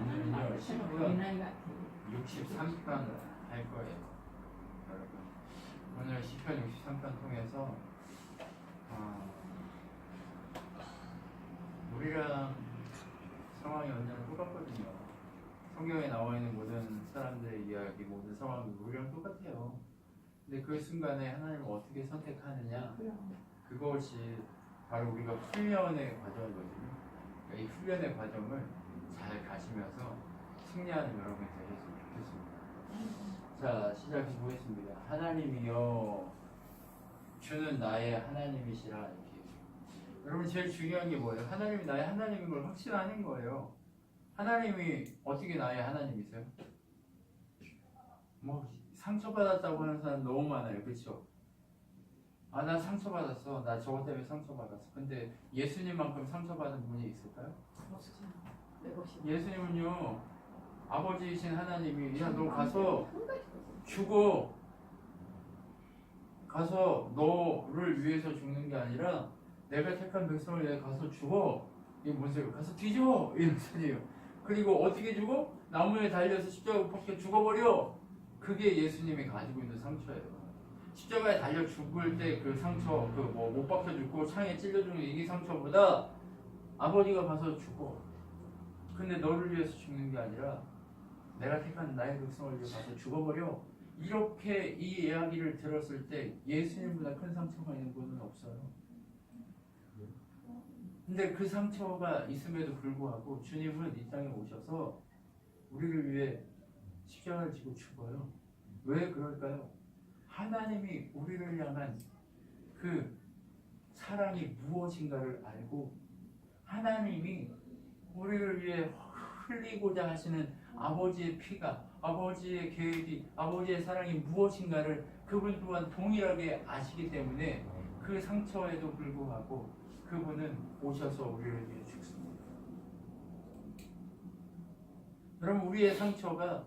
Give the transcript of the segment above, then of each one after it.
오늘은요 10분 나이 같아. 63편 할 거예요. 여러분 오늘 10편 63편 통해서 우리랑 상황이 언제나 똑같거든요. 성경에 나와 있는 모든 사람들의 이야기, 모든 상황이 우리랑 똑같아요. 근데 그 순간에 하나님을 어떻게 선택하느냐, 그것이 바로 우리가 훈련의 과정이거든요. 그러니까 이 훈련의 과정을 잘 가시면서 승리하는 여러분이 되셨으면 좋겠습니다. 자, 시작해 보겠습니다. 하나님이여, 주는 나의 하나님이시라. 이렇게. 여러분 제일 중요한 게 뭐예요? 하나님이 나의 하나님인 걸 확신하는 거예요. 하나님이 어떻게 나의 하나님이세요? 뭐 상처받았다고 하는 사람 너무 많아요. 그렇죠? 아, 나 상처받았어. 나 저것 때문에 상처받았어. 근데 예수님만큼 상처받은 분이 있을까요? 예수님은요, 아버지이신 하나님이 야, 너 가서 죽어. 가서 너를 위해서 죽는 게 아니라 내가 택한 백성을 위해 가서 죽어. 이게 뭔 소리야? 가서 뒤져. 이런 소리예요. 그리고 어떻게 죽어? 나무에 달려서 십자가 못 박혀 죽어버려. 그게 예수님이 가지고 있는 상처예요. 십자가에 달려 죽을 때 그 상처, 그 뭐 못 박혀 죽고 창에 찔려 죽는 이 상처보다 아버지가 가서 죽어. 근데 너를 위해서 죽는 게 아니라 내가 택한 나의 백성을 위해 가서 죽어버려. 이렇게 이 이야기를 들었을 때 예수님보다 큰 상처가 있는 분은 없어요. 근데 그 상처가 있음에도 불구하고 주님은 이 땅에 오셔서 우리를 위해 십자가를 지고 죽어요. 왜 그럴까요? 하나님이 우리를 향한 그 사랑이 무엇인가를 알고 하나님이 우리를 위해 흘리고자 하시는 아버지의 피가, 아버지의 계획이, 아버지의 사랑이 무엇인가를 그분 또한 동일하게 아시기 때문에 그 상처에도 불구하고 그분은 오셔서 우리를 위해 죽습니다. 여러분, 우리의 상처가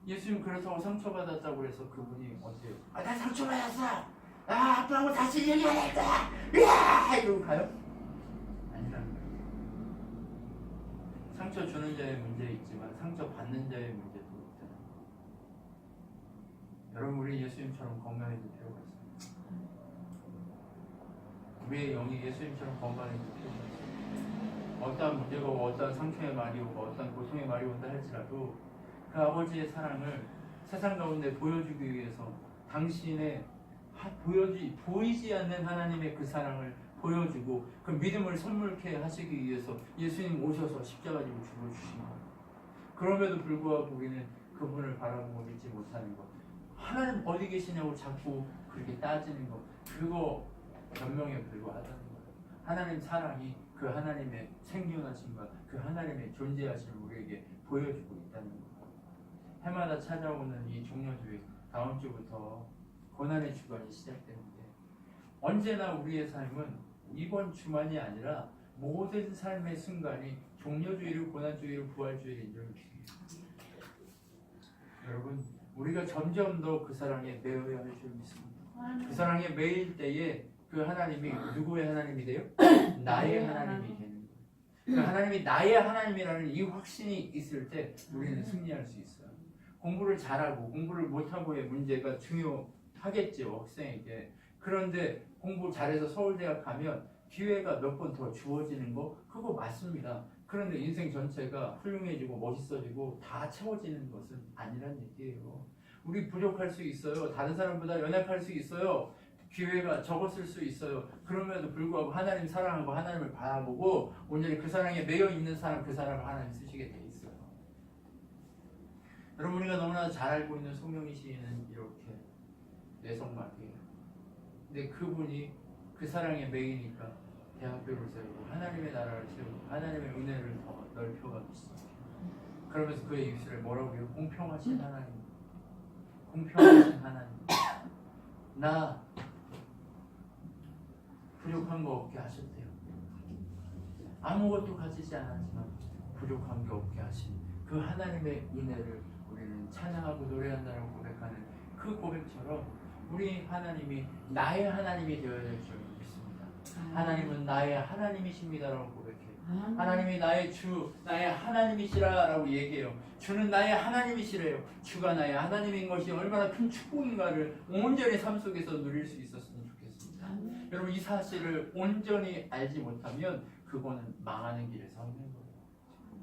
예수님 그렇다고 상처받았다고 해서 그분이 어때요? 아, 나 상처받았어! 아, 아빠하고 다시 얘기하겠다! 으아! 이러고 가요? 아니라는 거예요. 상처 주는 자의 문제 있지만 상처 받는 자의 문제도 있잖아요. 여러분, 우리 예수님처럼 건강해질 필요가 있어요. 우리의 영이 예수님처럼 건강해질 필요가 있어요. 어떠한 문제가 오고 어떠한 상처의 말이 오고 어떠한 고통의 말이 온다 할지라도 그 아버지의 사랑을 세상 가운데 보여주기 위해서 당신의 보이지 않는 하나님의 그 사랑을 보여주고 그 믿음을 선물케 하시기 위해서 예수님 오셔서 십자가 지고 죽어주신 거예요. 그럼에도 불구하고 우리는 그분을 바라보고 믿지 못하는 것, 하나님 어디 계시냐고 자꾸 그렇게 따지는 것, 그거 변명에 불과하다는 거예요. 하나님 사랑이 그 하나님의 생존하심과 그 하나님의 존재하심을 우리에게 보여주고 있다는 거예요. 해마다 찾아오는 이 종려주일, 다음 주부터 고난의 주간이 시작되는데 언제나 우리의 삶은 이번 주만이 아니라 모든 삶의 순간이 종려주일, 고난주일, 부활주일인 줄 믿습니다. 여러분, 우리가 점점 더 그 사랑에 매여야 할 줄 믿습니다. 그 사랑에 매일 때에 그 하나님이 누구의 하나님이 돼요? 나의 하나님이 되는 거예요. 그 하나님이 나의 하나님이라는 이 확신이 있을 때 우리는 승리할 수 있어요. 공부를 잘하고 공부를 못하고의 문제가 중요하겠죠, 학생에게. 그런데 공부 잘해서 서울대학 가면 기회가 몇 번 더 주어지는 거, 그거 맞습니다. 그런데 인생 전체가 훌륭해지고 멋있어지고 다 채워지는 것은 아니란 얘기예요. 우리 부족할 수 있어요. 다른 사람보다 연약할 수 있어요. 기회가 적었을 수 있어요. 그럼에도 불구하고 하나님 사랑하고 하나님을 바라보고 온전히 그 사랑에 매여 있는 사람, 그 사람을 하나님 쓰시게 돼 있어요. 여러분, 우리가 너무나 잘 알고 있는 송영희 시인은 이렇게 내성막이에요. 근데 그분이 그 사랑에 매이니까 대학교를 세우고 하나님의 나라를 세우고 하나님의 은혜를 더 넓혀가기 시작해요. 그러면서 그의 입술에 뭐라고 해요? 공평하신 하나님, 공평하신 하나님, 나 부족한 거 없게 하셨대요. 아무것도 가지지 않았지만 부족한 게 없게 하신 그 하나님의 은혜를 우리는 찬양하고 노래한다고 고백하는 그 고백처럼 우리 하나님이 나의 하나님이 되어야 될 줄 믿습니다. 하나님은 나의 하나님이십니다라고 고백해요. 하나님이 나의 주, 나의 하나님이시라라고 얘기해요. 주는 나의 하나님이시래요. 주가 나의 하나님인 것이 얼마나 큰 축복인가를 온전히 삶 속에서 누릴 수 있었으면 좋겠습니다. 여러분 이 사실을 온전히 알지 못하면 그거는 망하는 길에 서 있는 거예요.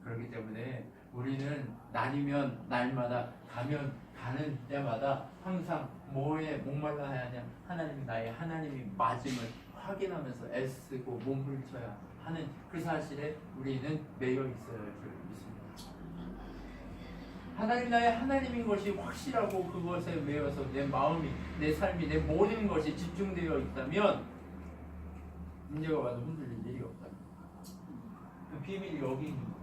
그렇기 때문에 우리는 날이면 날마다 가면 가는 때마다 항상 뭐에 목말라야 하냐, 하나님이 나의 하나님이 맞음을 확인하면서 애쓰고 몸부림쳐야 하는 그 사실에 우리는 매여 있어야 할 줄 믿습니다. 하나님 나의 하나님인 것이 확실하고 그것에 매여서 내 마음이, 내 삶이, 내 모든 것이 집중되어 있다면 문제가 와도 흔들릴 일이 없다. 그 비밀이 여기 있는 거예요.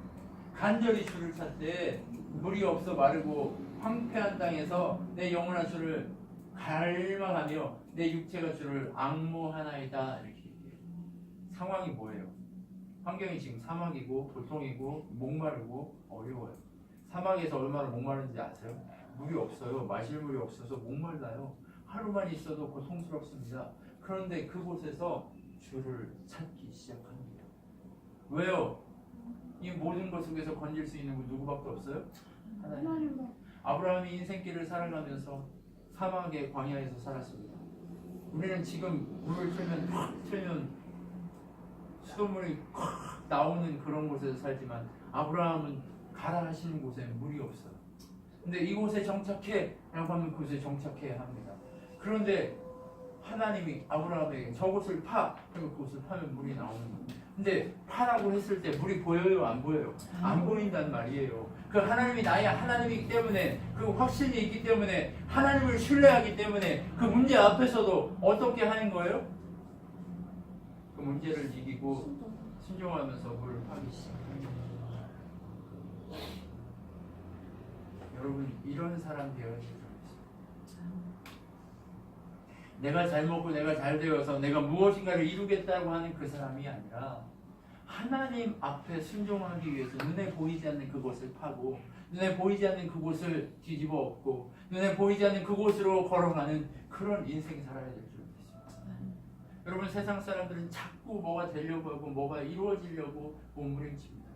간절히 주를 찾되 물이 없어 마르고 황폐한 땅에서 내 영원한 주를 갈망하며 내 육체가 주를 앙모하나이다. 이렇게 얘기해요. 상황이 뭐예요? 환경이 지금 사막이고 고통이고 목마르고 어려워요. 사막에서 얼마나 목마른지 아세요? 물이 없어요. 마실 물이 없어서 목말라요. 하루만 있어도 고통스럽습니다. 그런데 그곳에서 주를 찾기 시작합니다. 왜요? 이 모든 것 속에서 건질 수 있는 분 누구밖에 없어요? 하나님. 아브라함이 인생길을 살아가면서 사막의 광야에서 살았습니다. 우리는 지금 물을 틀면 수돗물이 콱 나오는 그런 곳에서 살지만 아브라함은 가라 하시는 곳에 물이 없어요. 근데 이곳에 정착해 라고 하면 그곳에 정착해야 합니다. 그런데 하나님이 아브라함에게 저곳을 파! 그리고 그곳을 파면 물이 나오는 거예요. 근데 파라고 했을 때 물이 보여요? 안 보여요? 안 보인단 말이에요. 그 하나님이 나의 하나님이기 때문에, 그 확신이 있기 때문에, 하나님을 신뢰하기 때문에 그 문제 앞에서도 어떻게 하는 거예요? 그 문제를 이기고 순종하면서 물을 파기 시작합니다. 여러분 이런 사람 되어야 되죠. 내가 잘 먹고 내가 잘 되어서 내가 무엇인가를 이루겠다고 하는 그 사람이 아니라 하나님 앞에 순종하기 위해서 눈에 보이지 않는 그곳을 파고 눈에 보이지 않는 그곳을 뒤집어 엎고 눈에 보이지 않는 그곳으로 걸어가는 그런 인생 살아야 될 줄 믿습니다. 여러분 세상 사람들은 자꾸 뭐가 되려고 하고 뭐가 이루어지려고 몸부림칩니다.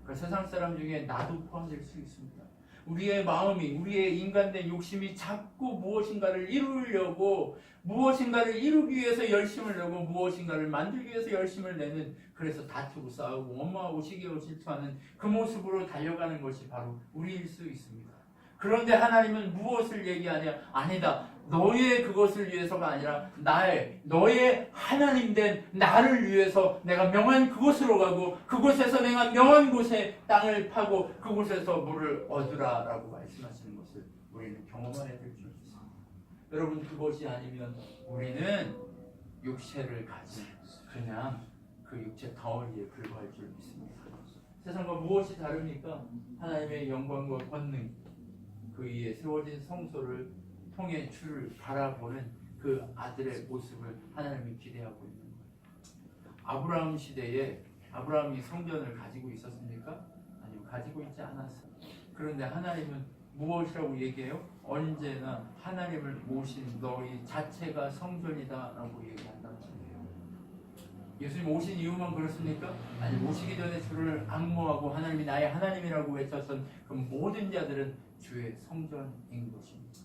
그 세상 사람 중에 나도 포함될 수 있습니다. 우리의 마음이, 우리의 인간된 욕심이 자꾸 무엇인가를 이루려고, 무엇인가를 이루기 위해서 열심을 내고 무엇인가를 만들기 위해서 열심을 내는, 그래서 다투고 싸우고 원망하고 시기하고 질투하는 그 모습으로 달려가는 것이 바로 우리일 수 있습니다. 그런데 하나님은 무엇을 얘기하냐? 아니다. 너의 그것을 위해서가 아니라 너의 하나님 된 나를 위해서 내가 명한 그곳으로 가고 그곳에서 내가 명한 곳에 땅을 파고 그곳에서 물을 얻으라 라고 말씀하시는 것을 우리는 경험해야 될 줄 믿습니다. 여러분 그것이 아니면 우리는 육체를 가진 그냥 그 육체 덩어리에 불과할 줄 믿습니다. 세상과 무엇이 다릅니까? 하나님의 영광과 권능, 그 위에 세워진 성소를 통해 주를 바라보는 그 아들의 모습을 하나님이 기대하고 있는 거예요. 아브라함 시대에 아브라함이 성전을 가지고 있었습니까? 아니요, 가지고 있지 않았어요. 그런데 하나님은 무엇이라고 얘기해요? 언제나 하나님을 모신 너희 자체가 성전이다 라고 얘기한단 말이에요. 예수님 오신 이유만 그렇습니까? 아니, 오시기 전에 주를 앙모하고 하나님이 나의 하나님이라고 외쳤던 그 모든 자들은 주의 성전인 것입니다.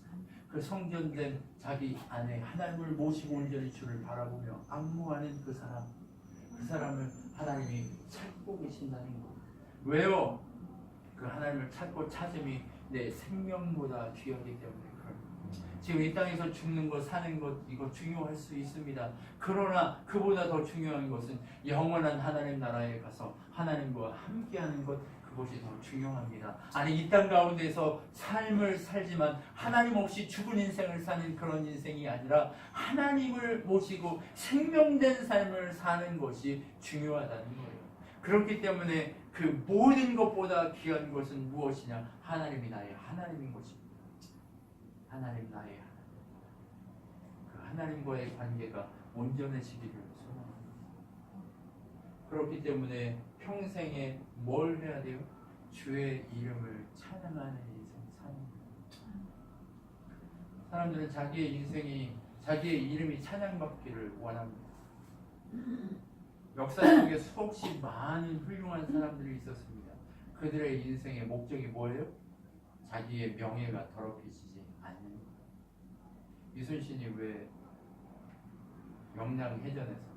그 성전된 자기 안에 하나님을 모시고 온전히 주를 바라보며 앙모하는 그 사람을 하나님이 찾고 계신다는 거예요. 왜요? 그 하나님을 찾고 찾음이 내 생명보다 귀하기 때문에 그럽니다. 지금 이 땅에서 죽는 것, 사는 것, 이거 중요할 수 있습니다. 그러나 그보다 더 중요한 것은 영원한 하나님 나라에 가서 하나님과 함께하는 것, 그것이 더 중요합니다. 아니, 이 땅 가운데서 삶을 살지만 하나님 없이 죽은 인생을 사는 그런 인생이 아니라 하나님을 모시고 생명된 삶을 사는 것이 중요하다는 거예요. 그렇기 때문에 그 모든 것보다 귀한 것은 무엇이냐? 하나님이 나의 하나님인 것입니다. 하나님 나의 하나님. 그 하나님과의 관계가 온전해지기를 소망합니다. 그렇기 때문에 평생에 뭘 해야 돼요? 주의 이름을 찬양하는 인생 사는 거예요. 사람들은 자기의 인생이, 자기의 이름이 찬양받기를 원합니다. 역사 속에 수없이 많은 훌륭한 사람들이 있었습니다. 그들의 인생의 목적이 뭐예요? 자기의 명예가 더럽혀지지 않는 것. 이순신이 왜 명량해전에서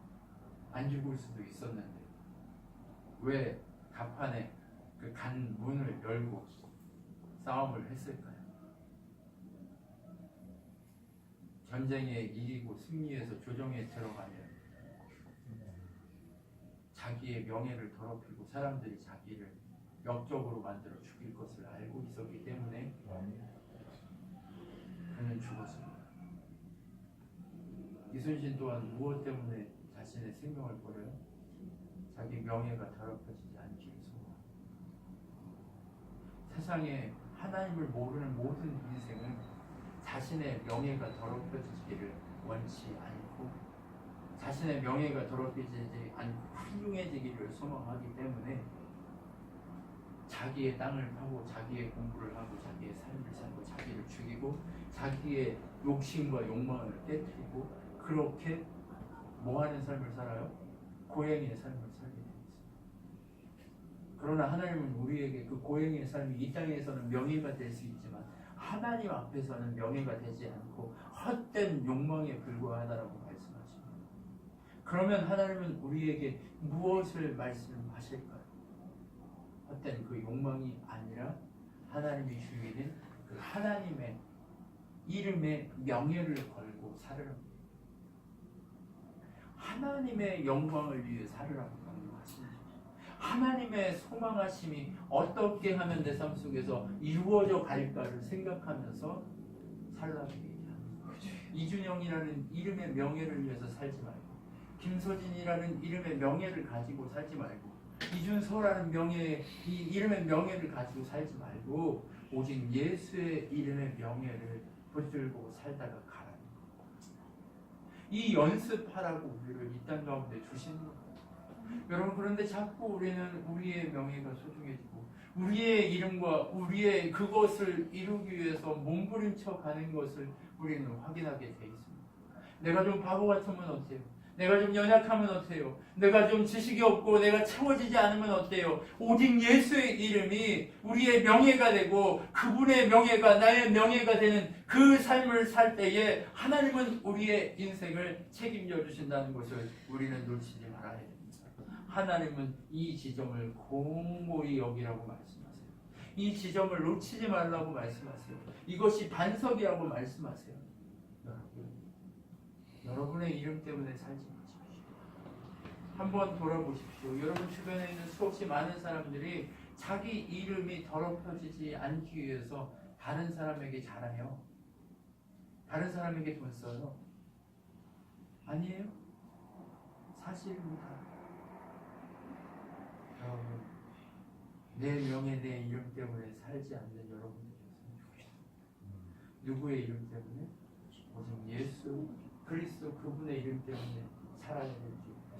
안 죽을 수도 있었는데 왜 갑판에 그 간 문을 열고 싸움을 했을까요? 전쟁에 이기고 승리해서 조정에 들어가면 자기의 명예를 더럽히고 사람들이 자기를 역적으로 만들어 죽일 것을 알고 있었기 때문에 그는 죽었습니다. 이순신 또한 무엇 때문에 자신의 생명을 버려요? 자기 명예가 더럽혀지지 않기 위해서. 세상에 하나님을 모르는 모든 인생은 자신의 명예가 더럽혀지기를 원치 않고 자신의 명예가 더럽혀지지 않고 훌륭해지기를 소망하기 때문에 자기의 땅을 파고 자기의 공부를 하고 자기의 삶을 살고 자기를 죽이고 자기의 욕심과 욕망을 깨뜨리고 그렇게 뭐하는 삶을 살아요? 고행의 삶을 살게 됩니다. 그러나 하나님은 우리에게 그 고행의 삶이 이 땅에서는 명예가 될 수 있지만 하나님 앞에서는 명예가 되지 않고 헛된 욕망에 불과하다라고 말씀하십니다. 그러면 하나님은 우리에게 무엇을 말씀하실까요? 헛된 그 욕망이 아니라 하나님이 주시는 그 하나님의 이름의 명예를 걸고 살으라고, 하나님의 영광을 위해 살으라고 명령하십니다. 하나님의 소망하심이 어떻게 하면 내 삶 속에서 이루어져 갈까를 생각하면서 살라고 얘기합니다. 이준영이라는 이름의 명예를 위해서 살지 말고, 김서진이라는 이름의 명예를 가지고 살지 말고, 이준서라는 이 이름의 명예를 가지고 살지 말고 오직 예수의 이름의 명예를 붙들고 살다가 가라는 것. 이 연습하라고 우리를 이 땅 가운데 주시는 거예요. 여러분, 그런데 자꾸 우리는 우리의 명예가 소중해지고 우리의 이름과 우리의 그것을 이루기 위해서 몸부림쳐 가는 것을 우리는 확인하게 돼 있습니다. 내가 좀 바보 같으면 어때요? 내가 좀 연약하면 어때요? 내가 좀 지식이 없고 내가 채워지지 않으면 어때요? 오직 예수의 이름이 우리의 명예가 되고 그분의 명예가 나의 명예가 되는 그 삶을 살 때에 하나님은 우리의 인생을 책임져 주신다는 것을 우리는 놓치지 말아야 됩니다. 하나님은 이 지점을 공고히 여기라고 말씀하세요. 이 지점을 놓치지 말라고 말씀하세요. 이것이 반석이라고 말씀하세요. 여러분의 이름 때문에 살지 마십시오. 한번 돌아보십시오. 여러분 주변에 있는 수없이 많은 사람들이 자기 이름이 더럽혀지지 않기 위해서 다른 사람에게 잘해요. 다른 사람에게 돈 써요. 아니에요? 사실입니다. 여러분, 내 명예, 내 이름 때문에 살지 않는 여러분이 되었으면 좋겠습니다. 누구의 이름 때문에? 오직 예수 그리스도 그분의 이름 때문에 살아야 될지 믿습니다.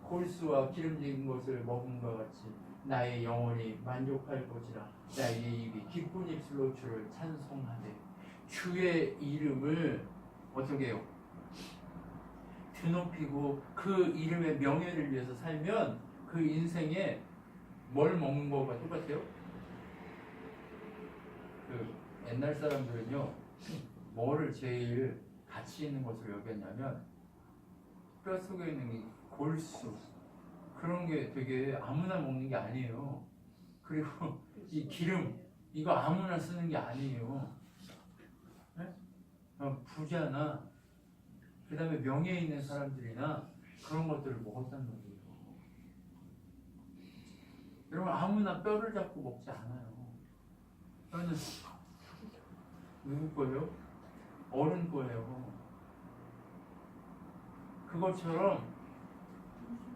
골수와 기름진 것을 먹음과 같이 나의 영혼이 만족할 것이라. 나의 입이 기쁜 입술로 주를 찬송하되. 주의 이름을 어떻게 해요? 드높이고 그 이름의 명예를 위해서 살면 그 인생에 뭘 먹는 거가 똑같아요? 그 옛날 사람들은요, 뭐를 제일 가치 있는 것으로 여겼냐면 뼈 속에 있는 이 골수, 그런 게 되게 아무나 먹는 게 아니에요. 그리고 이 기름, 이거 아무나 쓰는 게 아니에요. 네? 부자나 그 다음에 명예 있는 사람들이나 그런 것들을 먹었다는 거예요. 여러분, 아무나 뼈를 잡고 먹지 않아요. 뼈는 누구 거예요? 어른 거예요. 그것처럼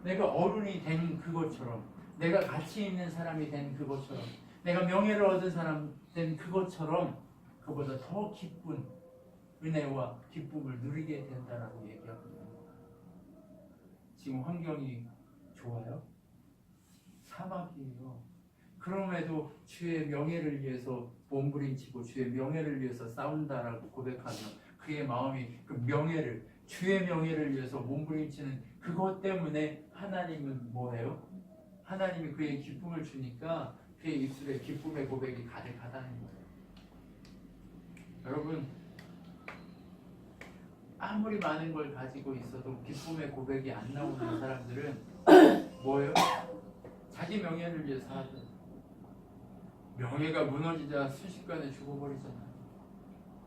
내가 어른이 된 그것처럼, 내가 가치 있는 사람이 된 그것처럼, 내가 명예를 얻은 사람 된 그것처럼 그보다 더 기쁜 은혜와 기쁨을 누리게 된다라고 얘기합니다. 지금 환경이 좋아요? 사막이에요. 그럼에도 주의 명예를 위해서 몸부림치고 주의 명예를 위해서 싸운다라고 고백하며 그의 마음이 그 명예를, 주의 명예를 위해서 몸부림치는 그것 때문에 하나님은 뭐예요? 하나님이 그의 기쁨을 주니까 그의 입술에 기쁨의 고백이 가득하다는 거예요. 여러분, 아무리 많은 걸 가지고 있어도 기쁨의 고백이 안 나오는 사람들은 뭐예요? 자기 명예를 위해 살아요. 명예가 무너지자 순식간에 죽어버리잖아요.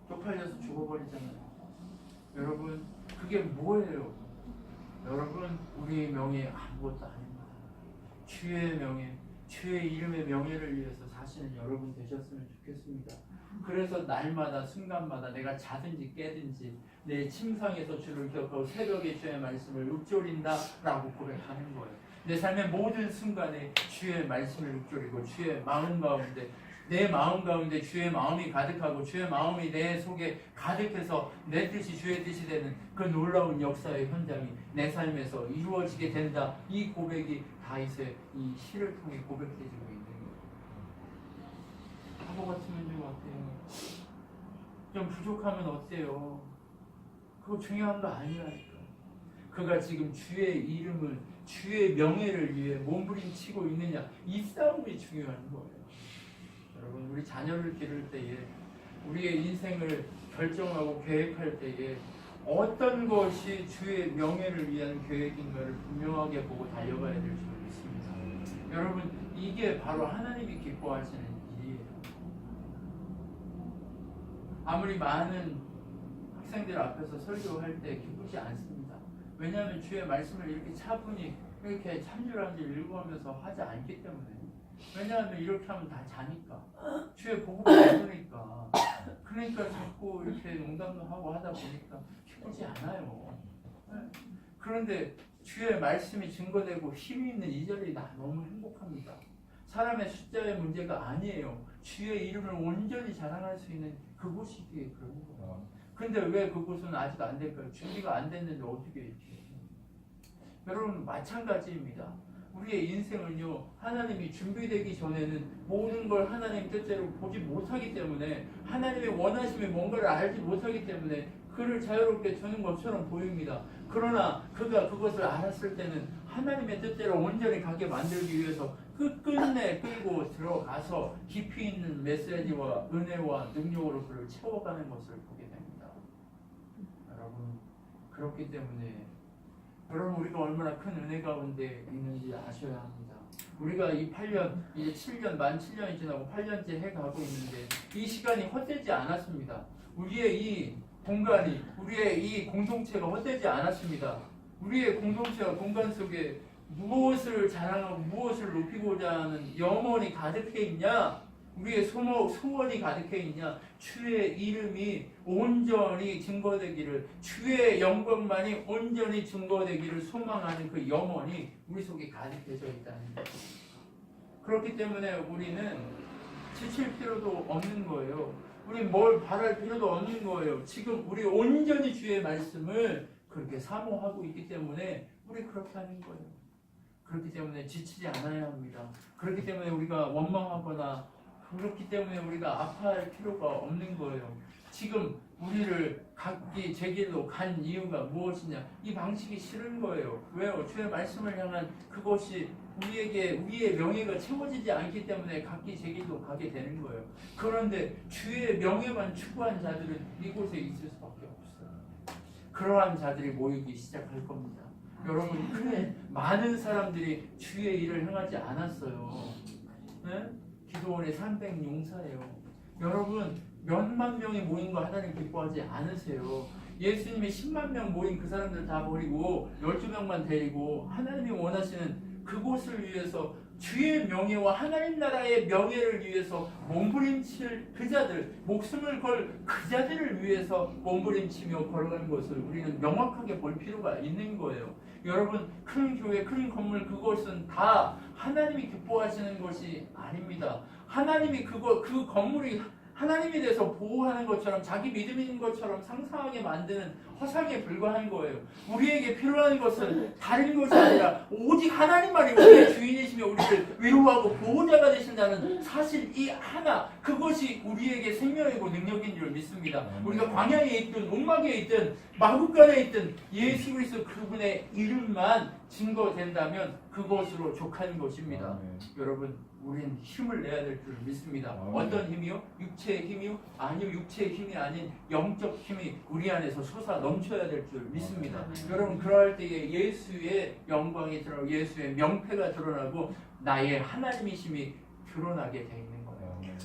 쪽팔려서 죽어버리잖아요. 여러분, 그게 뭐예요? 여러분, 우리의 명예 아무것도 아닙니다. 주의 명예, 주의 이름의 명예를 위해서 사시는 여러분 되셨으면 좋겠습니다. 그래서 날마다 순간마다 내가 자든지 깨든지 내 침상에서 주를 기억하고 새벽에 주의 말씀을 읊조린다 라고 고백하는 거예요. 내 삶의 모든 순간에 주의 말씀을 읊조리고 주의 마음 가운데, 내 마음 가운데 주의 마음이 가득하고 주의 마음이 내 속에 가득해서 내 뜻이 주의 뜻이 되는 그 놀라운 역사의 현장이 내 삶에서 이루어지게 된다. 이 고백이 다윗의 이 시를 통해 고백해지고 있는 거예요. 바보 같으면 좀 어때요? 좀 부족하면 어때요? 그거 중요한 거 아니라니까. 그가 지금 주의 이름을, 주의 명예를 위해 몸부림치고 있느냐, 이 싸움이 중요한 거예요. 여러분, 우리 자녀를 기를 때에, 우리의 인생을 결정하고 계획할 때에 어떤 것이 주의 명예를 위한 계획인가를 분명하게 보고 달려가야 될 줄 믿습니다. 여러분, 이게 바로 하나님이 기뻐하시는 일이에요. 아무리 많은 학생들 앞에서 설교할 때 기쁘지 않습니다. 왜냐하면 주의 말씀을 이렇게 차분히 이렇게 참줄함줄 읽어가면서 하지 않기 때문에. 왜냐하면 이렇게 하면 다 자니까. 주의 복음을 안 들으니까. 그러니까 자꾸 이렇게 농담도 하고 하다 보니까 기쁘지 않아요. 그런데 주의 말씀이 증거되고 힘이 있는 이 자리에 나 너무 행복합니다. 사람의 숫자의 문제가 아니에요. 주의 이름을 온전히 자랑할 수 있는 그곳이기에 그런 거예요. 근데 왜 그곳은 아직 안 될까요? 준비가 안 됐는데 어떻게 이렇게. 여러분, 마찬가지입니다. 우리의 인생은요, 하나님이 준비되기 전에는 모든 걸 하나님 뜻대로 보지 못하기 때문에, 하나님의 원하심이 뭔가를 알지 못하기 때문에 그를 자유롭게 두는 것처럼 보입니다. 그러나 그가 그것을 알았을 때는 하나님의 뜻대로 온전히 가게 만들기 위해서 끝끝내 끌고 들어가서 깊이 있는 메시지와 은혜와 능력으로 그를 채워가는 것을 보게 됩니다. 여러분, 그렇기 때문에 여러분, 우리가 얼마나 큰 은혜 가운데 있는지 아셔야 합니다. 우리가 이 8년, 이제 7년, 만 7년이 지나고 8년째 해가고 있는데 이 시간이 헛되지 않았습니다. 우리의 이 공간이, 우리의 이 공동체가 헛되지 않았습니다. 우리의 공동체와 공간 속에 무엇을 자랑하고 무엇을 높이고자 하는 염원이 가득해 있냐? 우리의 소원이 가득해 있냐? 주의 이름이 온전히 증거되기를, 주의 영광만이 온전히 증거되기를 소망하는 그 염원이 우리 속에 가득해져 있다는 거예요. 그렇기 때문에 우리는 지칠 필요도 없는 거예요. 우리 뭘 바랄 필요도 없는 거예요. 지금 우리 온전히 주의 말씀을 그렇게 사모하고 있기 때문에 우리 그렇게 하는 거예요. 그렇기 때문에 지치지 않아야 합니다. 그렇기 때문에 우리가 원망하거나 그렇기 때문에 우리가 아파할 필요가 없는 거예요. 지금 우리를 각기 제 길로 간 이유가 무엇이냐? 이 방식이 싫은 거예요. 왜요? 주의 말씀을 향한 그것이 우리의 명예가 채워지지 않기 때문에 각기 제 길로 가게 되는 거예요. 그런데 주의 명예만 추구한 자들은 이곳에 있을 수밖에 없어요. 그러한 자들이 모이기 시작할 겁니다. 여러분, 그래 많은 사람들이 주의 일을 행하지 않았어요. 네? 기도원의 300용사예요. 여러분, 몇만 명이 모인 거 하나님 기뻐하지 않으세요. 예수님이 10만 명 모인 그 사람들 다 버리고 12명만 데리고 하나님이 원하시는 그곳을 위해서 주의 명예와 하나님 나라의 명예를 위해서 몸부림칠 그 자들, 목숨을 걸 그 자들을 위해서 몸부림치며 걸어가는 것을 우리는 명확하게 볼 필요가 있는 거예요. 여러분, 큰 교회, 큰 건물, 그것은 다 하나님이 기뻐하시는 것이 아닙니다. 하나님이 그 건물이 하나님에 대해서 보호하는 것처럼 자기 믿음인 것처럼 상상하게 만드는 허상에 불과한 거예요. 우리에게 필요한 것은 다른 것이 아니라 오직 하나님만이 우리의 주인이시며 우리를 위로하고 보호자가 되신다는 사실 이 하나, 그것이 우리에게 생명이고 능력인 줄 믿습니다. 우리가 광야에 있든 옥막에 있든 마구간에 있든 예수 그리스도 그분의 이름만 증거된다면 그것으로 족한 것입니다. 여러분, 우린 힘을 내야 될 줄 믿습니다. 어떤 힘이요? 육체의 힘이요? 아니요, 육체의 힘이 아닌 영적 힘이 우리 안에서 솟아 넘쳐야 될 줄 믿습니다. 여러분, 그럴 때에 예수의 영광이 드러나고 예수의 명패가 드러나고 나의 하나님이심이 드러나게 돼 있는 거예요.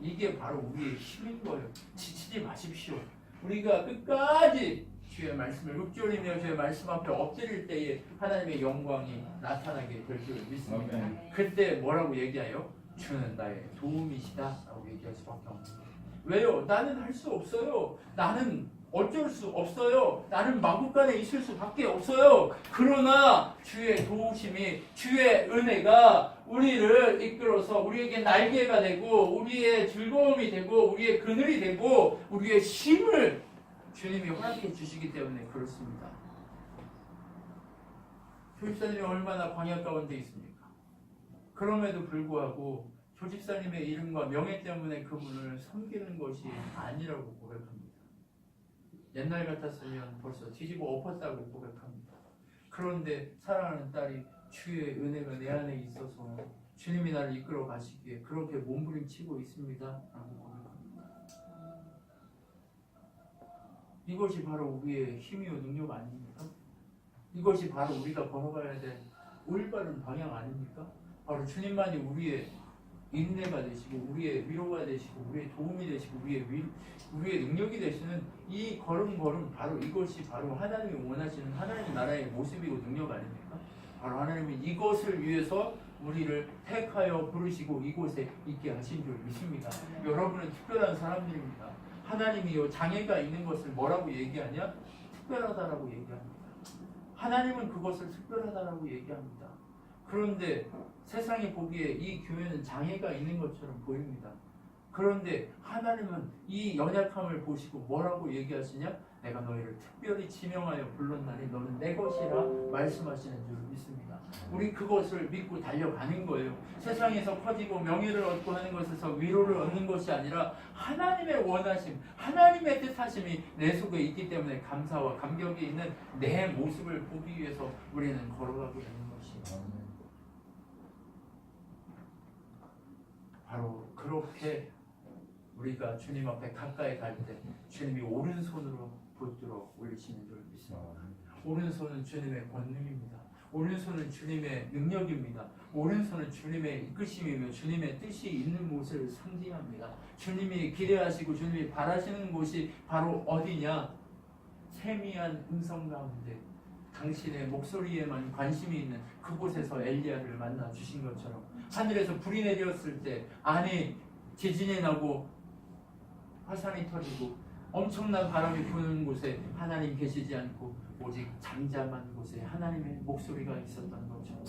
이게 바로 우리의 힘인 거예요. 지치지 마십시오. 우리가 끝까지 주의 말씀을 읊조리며 주의 말씀 앞에 엎드릴 때에 하나님의 영광이 나타나게 될 줄 믿습니다. 그때 뭐라고 얘기해요? 주는 나의 도움이시다 라고 얘기할 수밖에 없는 거예요. 왜요? 나는 할 수 없어요. 나는 어쩔 수 없어요. 나는 마구간에 있을 수밖에 없어요. 그러나 주의 도우심이, 주의 은혜가 우리를 이끌어서 우리에게 날개가 되고 우리의 즐거움이 되고 우리의 그늘이 되고 우리의 힘을 주님이 허락해 주시기 때문에 그렇습니다. 조집사님이 얼마나 광야 가운데 있습니까? 그럼에도 불구하고 조집사님의 이름과 명예 때문에 그분을 섬기는 것이 아니라고 고백합니다. 옛날 같았으면 벌써 뒤집어 엎었다고 고백합니다. 그런데 사랑하는 딸이 주의 은혜가 내 안에 있어서 주님이 나를 이끌어 가시기에 그렇게 몸부림치고 있습니다 라고 고백합니다. 이것이 바로 우리의 힘이요 능력 아닙니까? 이것이 바로 우리가 걸어가야 될 올바른 방향 아닙니까? 바로 주님만이 우리의 인내가 되시고 우리의 위로가 되시고 우리의 도움이 되시고 우리의 능력이 되시는 이 걸음걸음, 바로 이것이 바로 하나님이 원하시는 하나님 나라의 모습이고 능력 아닙니까? 바로 하나님이 이것을 위해서 우리를 택하여 부르시고 이곳에 있게 하신 줄 믿습니다. 여러분은 특별한 사람들입니다. 하나님이요 장애가 있는 것을 뭐라고 얘기하냐? 특별하다라고 얘기합니다. 하나님은 그것을 특별하다라고 얘기합니다. 그런데 세상이 보기에 이 교회는 장애가 있는 것처럼 보입니다. 그런데 하나님은 이 연약함을 보시고 뭐라고 얘기하시냐? 내가 너희를 특별히 지명하여 불렀나니 너는 내 것이라 말씀하시는 줄 믿습니다. 우리 그것을 믿고 달려가는 거예요. 세상에서 커지고 명예를 얻고 하는 것에서 위로를 얻는 것이 아니라 하나님의 원하심, 하나님의 뜻하심이 내 속에 있기 때문에 감사와 감격이 있는 내 모습을 보기 위해서 우리는 걸어가고 있는 것이에요. 바로 그렇게 우리가 주님 앞에 가까이 갈 때 주님이 오른손으로 붙들어 올리시는 줄 믿습니다. 오른손은 주님의 권능입니다. 오른손은 주님의 능력입니다. 오른손은 주님의 이끄심이며 주님의 뜻이 있는 곳을 상징합니다. 주님이 기대하시고 주님이 바라시는 곳이 바로 어디냐? 세미한 음성 가운데 당신의 목소리에만 관심이 있는 그곳에서 엘리야를 만나 주신 것처럼 하늘에서 불이 내렸을 때 아니 지진이 나고 화산이 터지고 엄청난 바람이 부는 곳에 하나님 계시지 않고 오직 잠잠한 곳에 하나님의 목소리가 있었던 것처럼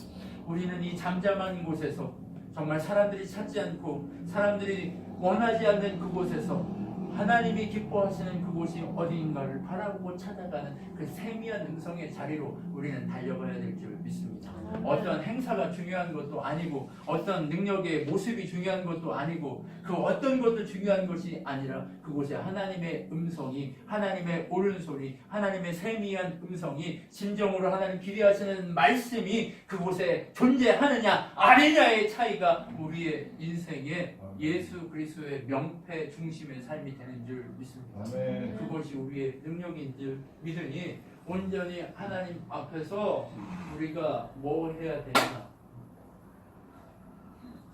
우리는 이 잠잠한 곳에서 정말 사람들이 찾지 않고 사람들이 원하지 않는 그곳에서 하나님이 기뻐하시는 그곳이 어디인가를 바라보고 찾아가는 그 세미한 음성의 자리로 우리는 달려가야 될 줄 믿습니다. 어떤 행사가 중요한 것도 아니고 어떤 능력의 모습이 중요한 것도 아니고 그 어떤 것도 중요한 것이 아니라 그곳에 하나님의 음성이, 하나님의 오른소리, 하나님의 세미한 음성이, 진정으로 하나님 기대하시는 말씀이 그곳에 존재하느냐 아니냐의 차이가 우리의 인생에 예수 그리스도의 명패 중심의 삶이 되는 줄 믿습니다. 아멘. 그것이 우리의 능력인 줄 믿으니 온전히 하나님 앞에서 우리가 뭐 해야 되냐?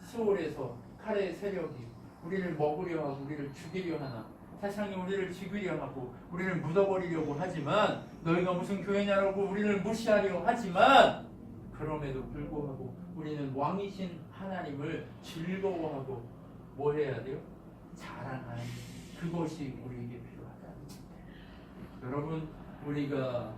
수월에서 칼의 세력이 우리를 먹으려 하고 우리를 죽이려 하나, 세상이 우리를 죽이려 하고 우리를 묻어버리려고 하지만, 너희가 무슨 교회냐라고 우리를 무시하려 하지만, 그럼에도 불구하고 우리는 왕이신 하나님을 즐거워하고 뭐 해야 돼요? 자랑하는 그것이 우리에게 필요하다. 여러분, 우리가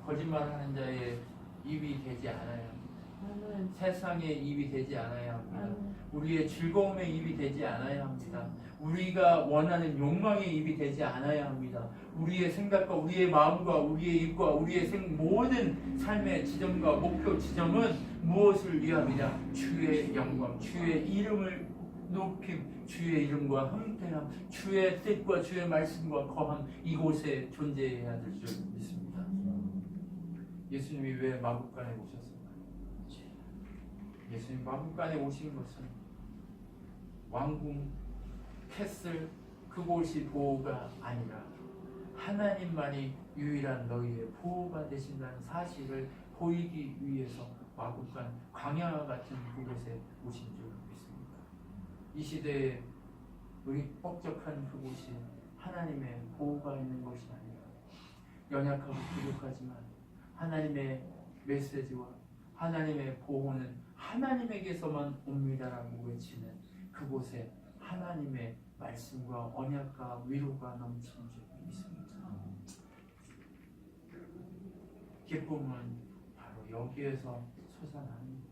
거짓말하는 자의 입이 되지 않아야 합니다. 아멘. 세상의 입이 되지 않아야 합니다. 아멘. 우리의 즐거움의 입이 되지 않아야 합니다. 우리가 원하는 욕망의 입이 되지 않아야 합니다. 우리의 생각과 우리의 마음과 우리의 입과 우리의 모든 삶의 지점과 목표 지점은 무엇을 위함이냐? 주의 영광, 주의 이름을 높임, 주의 이름과 함께함, 주의 뜻과 주의 말씀과 거함, 이곳에 존재해야 될 줄 믿습니다. 예수님이 왜 마국간에 오셨을까요? 예수님 마국간에 오신 것은 왕궁, 캐슬, 그곳이 보호가 아니라 하나님만이 유일한 너희의 보호가 되신다는 사실을 보이기 위해서 마국간, 광야 같은 그곳에 오신 줄 믿습니다. 이 시대에 우리 뻑적한 그곳이 하나님의 보호가 있는 것이 아니라 연약하고 부족하지만 하나님의 메시지와 하나님의 보호는 하나님에게서만 옵니다라고 외치는 그곳에 하나님의 말씀과 언약과 위로가 넘치는 줄 믿습니다. 기쁨은 바로 여기에서 솟아나는 거예요.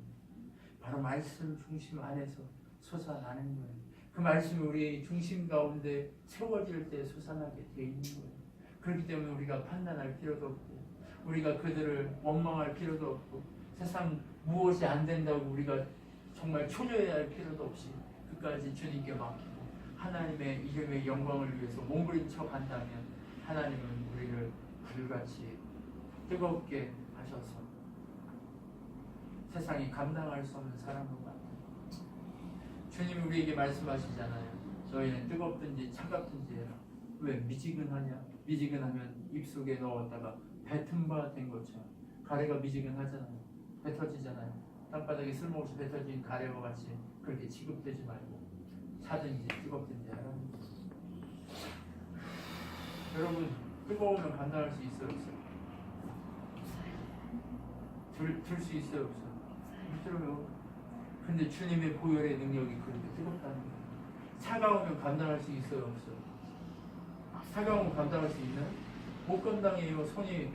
바로 말씀 중심 안에서 솟아나는 거예요. 그 말씀이 우리 중심 가운데 세워질 때 솟아나게 되어 있는 거예요. 그렇기 때문에 우리가 판단할 필요도 없고 우리가 그들을 원망할 필요도 없고 세상 무엇이 안 된다고 우리가 정말 초조해야 할 필요도 없이 끝까지 주님께 맡기고 하나님의 이름의 영광을 위해서 몸부림쳐 간다면 하나님은 우리를 불같이 뜨겁게 하셔서 세상이 감당할 수 없는 사람으로 만듭니다. 주님이 우리에게 말씀하시잖아요. 너희는 뜨겁든지 차갑든지 해라. 왜? 미지근하냐? 미지근하면 입속에 넣었다가 뱉은 바 된 것처럼 가래가 미지근하잖아요. 뱉어지잖아요. 땅바닥에 쓸모없이 뱉어진 가래와 같이 그렇게 취급되지 말고 차든지 뜨겁든지 하라는 거예요. 여러분 뜨거우면 감당할 수 있어요? 없어요? 들 수 있어요? 없어요? 힘들어요. 근데 주님의 보혈의 능력이 그렇게 뜨겁다는 거예요. 차가우면 감당할 수 있어요? 없어요? 차가우면 감당할 수 있나요? 못 감당해요. 손이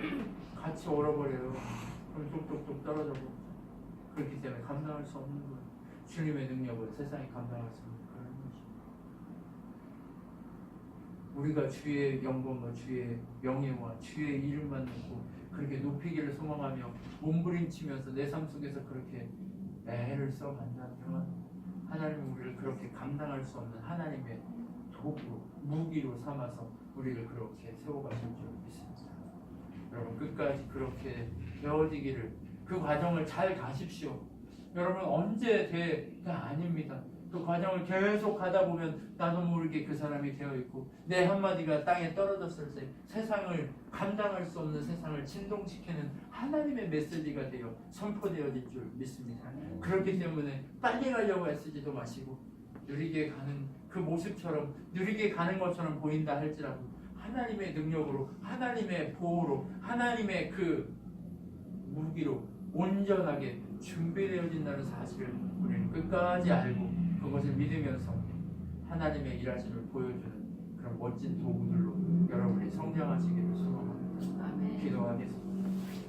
같이 얼어버려요. 그럼 뚝뚝뚝 떨어져고 그렇기 때문에 감당할 수 없는 거예요. 주님의 능력은 세상이 감당할 수 없는 그런 것입니다. 우리가 주의 영광과 주의 명예와 주의 이름만 놓고 그렇게 높이기를 소망하며 몸부림치면서 내 삶 속에서 그렇게 애를 써간다면 하나님은 우리를 그렇게 감당할 수 없는 하나님의 도구로 무기로 삼아서 우리를 그렇게 세워가실 줄 믿습니다. 여러분 끝까지 그렇게 되어지기를 그 과정을 잘 가십시오. 여러분 언제 돼가 아닙니다. 그 과정을 계속 가다 보면 나도 모르게 그 사람이 되어 있고 내 한마디가 땅에 떨어졌을 때 세상을 감당할 수 없는 세상을 진동시키는 하나님의 메시지가 되어 선포되어질 줄 믿습니다. 그렇기 때문에 빨리 가려고 애쓰지도 마시고 느리게 가는 그 모습처럼 느리게 가는 것처럼 보인다 할지라도 하나님의 능력으로 하나님의 보호로 하나님의 그 무기로 온전하게 준비되어진다는 사실을 우리는 끝까지 알고 그것을 믿으면서 하나님의 일하심을 보여주는 그런 멋진 도구들로 여러분이 성장하시기를